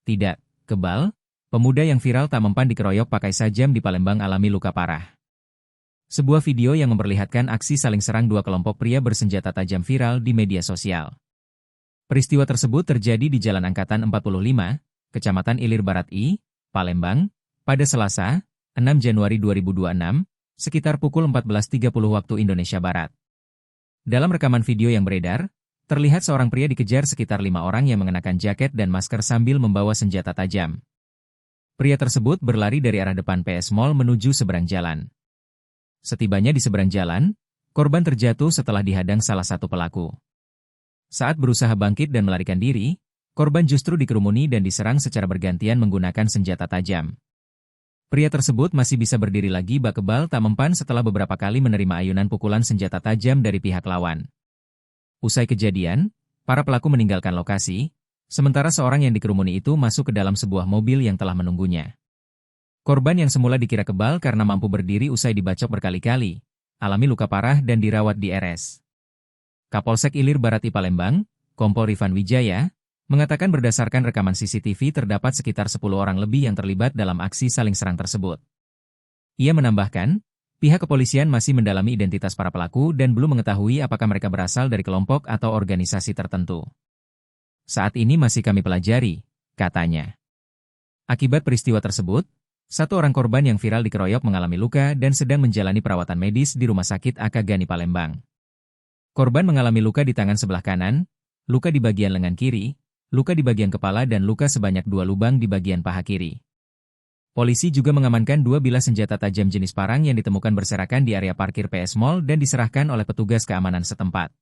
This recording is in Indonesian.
Tidak, kebal, pemuda yang viral tak mempan dikeroyok pakai sajam di Palembang alami luka parah. Sebuah video yang memperlihatkan aksi saling serang dua kelompok pria bersenjata tajam viral di media sosial. Peristiwa tersebut terjadi di Jalan Angkatan 45, Kecamatan Ilir Barat I, Palembang, pada Selasa, 6 Januari 2026, sekitar pukul 14.30 waktu Indonesia Barat. Dalam rekaman video yang beredar, terlihat seorang pria dikejar sekitar 5 orang yang mengenakan jaket dan masker sambil membawa senjata tajam. Pria tersebut berlari dari arah depan PS Mall menuju seberang jalan. Setibanya di seberang jalan, korban terjatuh setelah dihadang salah satu pelaku. Saat berusaha bangkit dan melarikan diri, korban justru dikerumuni dan diserang secara bergantian menggunakan senjata tajam. Pria tersebut masih bisa berdiri lagi bak kebal tak mempan setelah beberapa kali menerima ayunan pukulan senjata tajam dari pihak lawan. Usai kejadian, para pelaku meninggalkan lokasi, sementara seorang yang dikerumuni itu masuk ke dalam sebuah mobil yang telah menunggunya. Korban yang semula dikira kebal karena mampu berdiri usai dibacok berkali-kali, alami luka parah dan dirawat di RS. Kapolsek Ilir Barat I Palembang, Kompol Rifan Wijaya, mengatakan berdasarkan rekaman CCTV terdapat sekitar 10 orang lebih yang terlibat dalam aksi saling serang tersebut. Ia menambahkan, pihak kepolisian masih mendalami identitas para pelaku dan belum mengetahui apakah mereka berasal dari kelompok atau organisasi tertentu. Saat ini masih kami pelajari, katanya. Akibat peristiwa tersebut, satu orang korban yang viral dikeroyok mengalami luka dan sedang menjalani perawatan medis di Rumah Sakit AK Gani Palembang. Korban mengalami luka di tangan sebelah kanan, luka di bagian lengan kiri, luka di bagian kepala dan luka sebanyak 2 lubang di bagian paha kiri. Polisi juga mengamankan 2 bilah senjata tajam jenis parang yang ditemukan berserakan di area parkir PS Mall dan diserahkan oleh petugas keamanan setempat.